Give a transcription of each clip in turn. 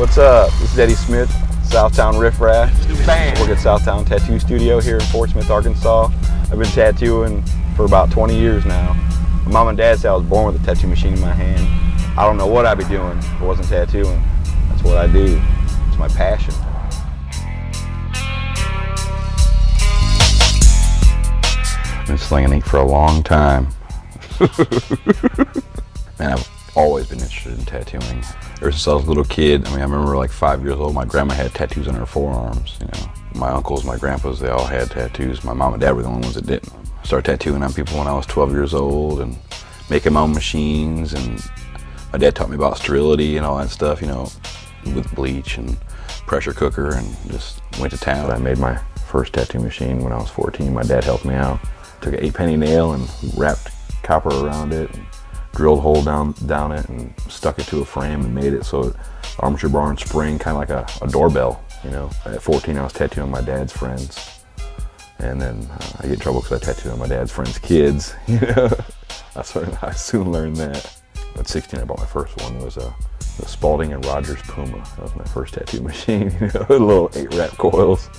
What's up? This is Eddie Smith, Southtown Riff Raff. I work at Southtown Tattoo Studio here in Fort Smith, Arkansas. I've been tattooing for about 20 years now. My mom and dad said I was born with a tattoo machine in my hand. I don't know what I'd be doing if I wasn't tattooing. That's what I do. It's my passion. I've been slinging ink for a long time. Man, I've always been interested in tattooing. Ever since I was a little kid, I remember like 5 years old, my grandma had tattoos on her forearms, My uncles, my grandpas, they all had tattoos. My mom and dad were the only ones that didn't. I started tattooing on people when I was 12 years old and making my own machines, and my dad taught me about sterility and all that stuff, with bleach and pressure cooker, and just went to town. I made my first tattoo machine when I was 14. My dad helped me out. Took an 8-penny nail and wrapped copper around it, and drilled a hole down it and stuck it to a frame and made it so it armature bar and spring, kind of like a doorbell, At 14 I was tattooing my dad's friends, and then I get in trouble because I tattooed on my dad's friends' kids, I soon learned that. At 16 I bought my first one. It was a Spalding and Rogers Puma. That was my first tattoo machine, little 8-wrap coils.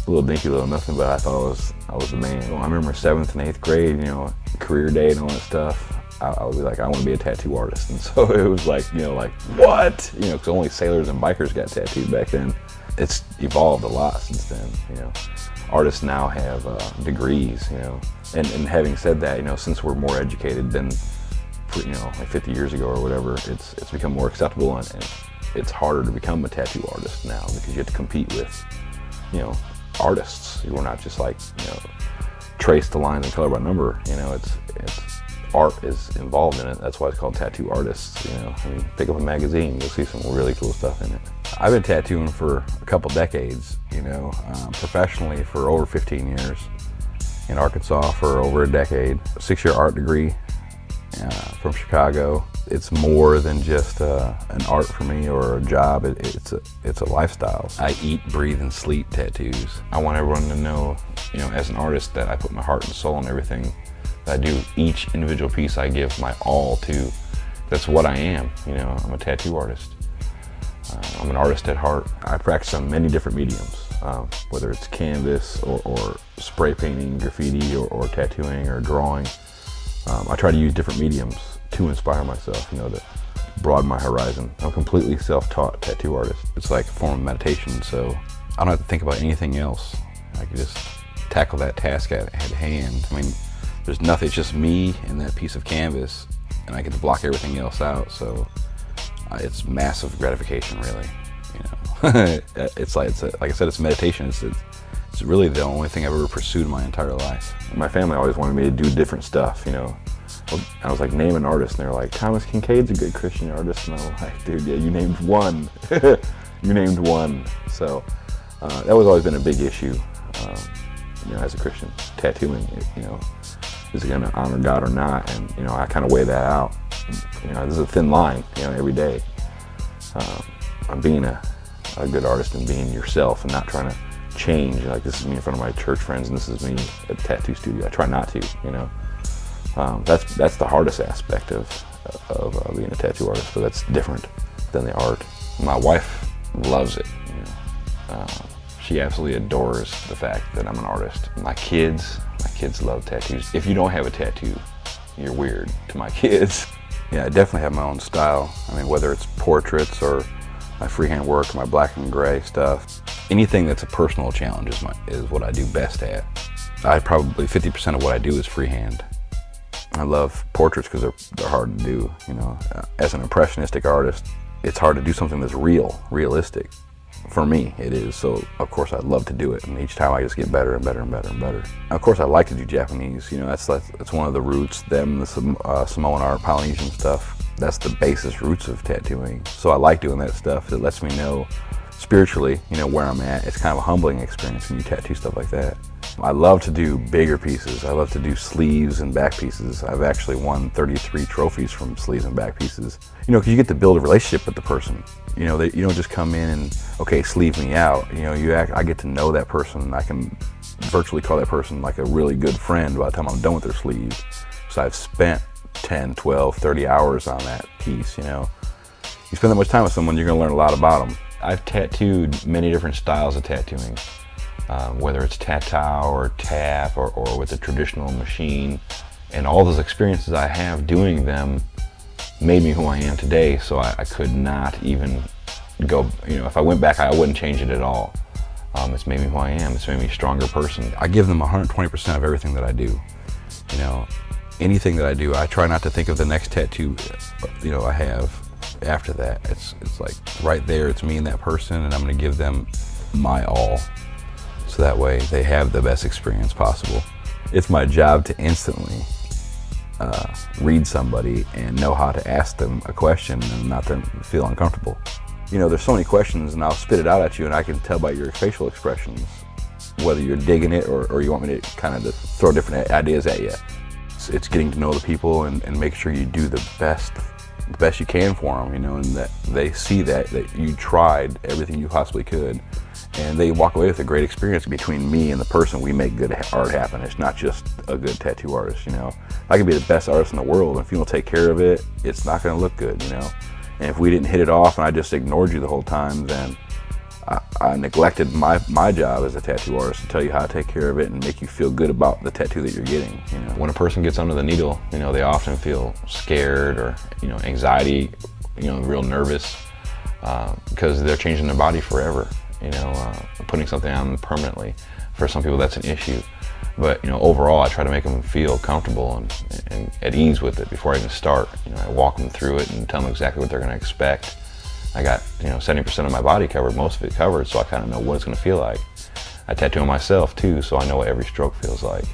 A little dinky little nothing, but I thought I was the man. I remember 7th and 8th grade, career day and all that stuff. I would be like, I want to be a tattoo artist. And so it was like, what? Because only sailors and bikers got tattooed back then. It's evolved a lot since then, Artists now have degrees, And having said that, since we're more educated than, like 50 years ago or whatever, it's become more acceptable, and it's harder to become a tattoo artist now because you have to compete with, artists. We're not just like, trace the lines and color by number, it's art is involved in it. That's why it's called tattoo artists, pick up a magazine, you'll see some really cool stuff in it. I've been tattooing for a couple decades, professionally for over 15 years, in Arkansas for over a decade, a 6-year art degree from Chicago. It's more than just an art for me or a job. It's a lifestyle. I eat, breathe, and sleep tattoos. I want everyone to know, as an artist, that I put my heart and soul in everything that I do. Each individual piece I give my all to. That's what I am. I'm a tattoo artist. I'm an artist at heart. I practice on many different mediums, whether it's canvas or spray painting, graffiti, or tattooing or drawing. I try to use different mediums to inspire myself, to broaden my horizon. I'm a completely self-taught tattoo artist. It's like a form of meditation, so I don't have to think about anything else. I can just tackle that task at hand. There's nothing, it's just me and that piece of canvas, and I get to block everything else out, so it's massive gratification, really. It's like I said, it's meditation. It's really the only thing I've ever pursued in my entire life. My family always wanted me to do different stuff, I was like, name an artist, and they were like, Thomas Kincaid's a good Christian artist, and I was like, dude, yeah, you named one. You named one. So that was always been a big issue, as a Christian. Tattooing, is it going to honor God or not? And, I kind of weigh that out. There's a thin line, every day. I'm being a good artist and being yourself and not trying to change. Like, this is me in front of my church friends and this is me at the tattoo studio. I try not to, That's the hardest aspect of being a tattoo artist, but that's different than the art. My wife loves it. She absolutely adores the fact that I'm an artist. My kids love tattoos. If you don't have a tattoo, you're weird to my kids. Yeah, I definitely have my own style. Whether it's portraits or my freehand work, my black and gray stuff, anything that's a personal challenge is what I do best at. Probably 50% of what I do is freehand. I love portraits because they're hard to do. As an impressionistic artist, it's hard to do something that's realistic. For me, it is. So of course I love to do it, and each time I just get better and better and better and better. Of course I like to do Japanese. That's one of the roots. The Samoan art, Polynesian stuff. That's the basis roots of tattooing. So I like doing that stuff. It lets me know spiritually, where I'm at. It's kind of a humbling experience when you tattoo stuff like that. I love to do bigger pieces. I love to do sleeves and back pieces. I've actually won 33 trophies from sleeves and back pieces. Because you get to build a relationship with the person. You don't just come in and, okay, sleeve me out. I get to know that person. I can virtually call that person like a really good friend by the time I'm done with their sleeve. So I've spent 10, 12, 30 hours on that piece, You spend that much time with someone, you're going to learn a lot about them. I've tattooed many different styles of tattooing, whether it's tatau or tap or with a traditional machine. And all those experiences I have doing them made me who I am today, so I could not even go, if I went back, I wouldn't change it at all. It's made me who I am. It's made me a stronger person. I give them 120% of everything that I do. Anything that I do, I try not to think of the next tattoo, I have after that. It's like right there, it's me and that person, and I'm gonna give them my all. So that way they have the best experience possible. It's my job to instantly read somebody and know how to ask them a question and not to feel uncomfortable. There's so many questions, and I'll spit it out at you, and I can tell by your facial expressions whether you're digging it or you want me to kind of throw different ideas at you. It's getting to know the people and make sure you do the best you can for them, and that they see that you tried everything you possibly could, and they walk away with a great experience. Between me and the person, we make good art happen. It's not just a good tattoo artist. I can be the best artist in the world, and if you don't take care of it, it's not going to look good. And if we didn't hit it off and I just ignored you the whole time, then I neglected my job as a tattoo artist to tell you how to take care of it and make you feel good about the tattoo that you're getting. When a person gets under the needle, they often feel scared or anxiety, real nervous because they're changing their body forever. Putting something on them permanently. For some people, that's an issue. But overall, I try to make them feel comfortable and at ease with it before I even start. I walk them through it and tell them exactly what they're going to expect. I got 70% of my body covered, most of it covered, so I kind of know what it's going to feel like. I tattoo myself too, so I know what every stroke feels like.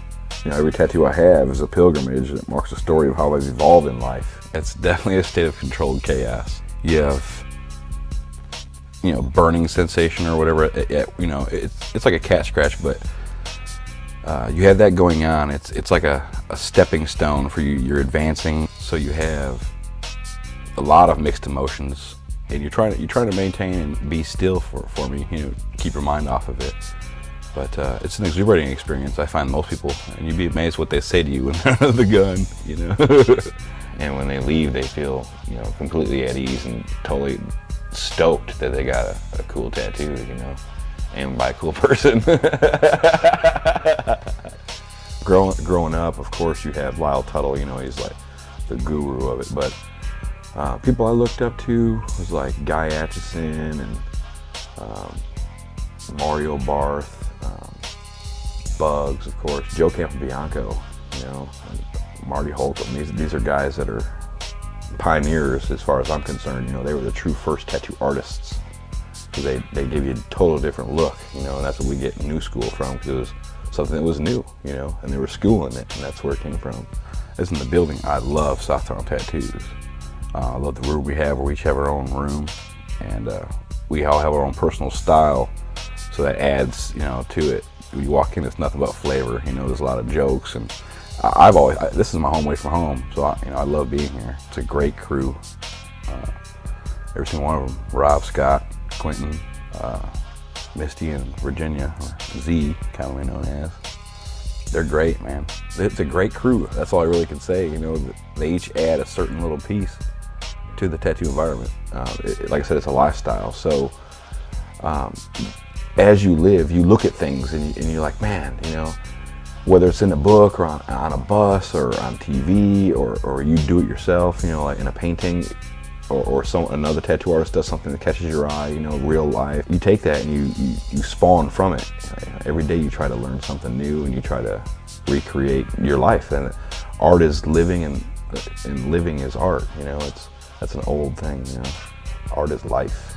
Every tattoo I have is a pilgrimage that marks a story of how I've evolved in life. It's definitely a state of controlled chaos. You have burning sensation or whatever. It's like a cat scratch, but you have that going on. It's like a stepping stone for you. You're advancing, so you have a lot of mixed emotions. And you're trying to maintain and be still for me, keep your mind off of it. But it's an exhilarating experience. I find most people, and you'd be amazed what they say to you when they're under the gun, And when they leave, they feel, completely at ease and totally stoked that they got a cool tattoo, and by a cool person. Growing up, of course, you have Lyle Tuttle, he's like the guru of it, but people I looked up to was like Guy Aitchison and Mario Barth, Bugs, of course, Joe Capobianco, and Marty Holcomb. These are guys that are pioneers as far as I'm concerned. They were the true first tattoo artists, because they gave you a total different look, and that's what we get new school from, because it was something that was new, and they were schooling it, and that's where it came from. As in the building, I love Southtown Tattoos. I love the room we have, where we each have our own room, and we all have our own personal style, so that adds, to it. When you walk in, it's nothing but flavor. There's a lot of jokes, and this is my home away from home, so I love being here. It's a great crew. Every single one of them. Rob, Scott, Quentin, Misty, and Virginia, or Z, commonly known as. They're great, man. It's a great crew. That's all I really can say. They each add a certain little piece to the tattoo environment. Like I said, it's a lifestyle. So as you live, you look at things and you're like, man, whether it's in a book or on a bus or on TV or you do it yourself, like in a painting, or another tattoo artist does something that catches your eye, real life. You take that and you spawn from it. Every day you try to learn something new and you try to recreate your life. And art is living, and living is art. That's an old thing. Art is life.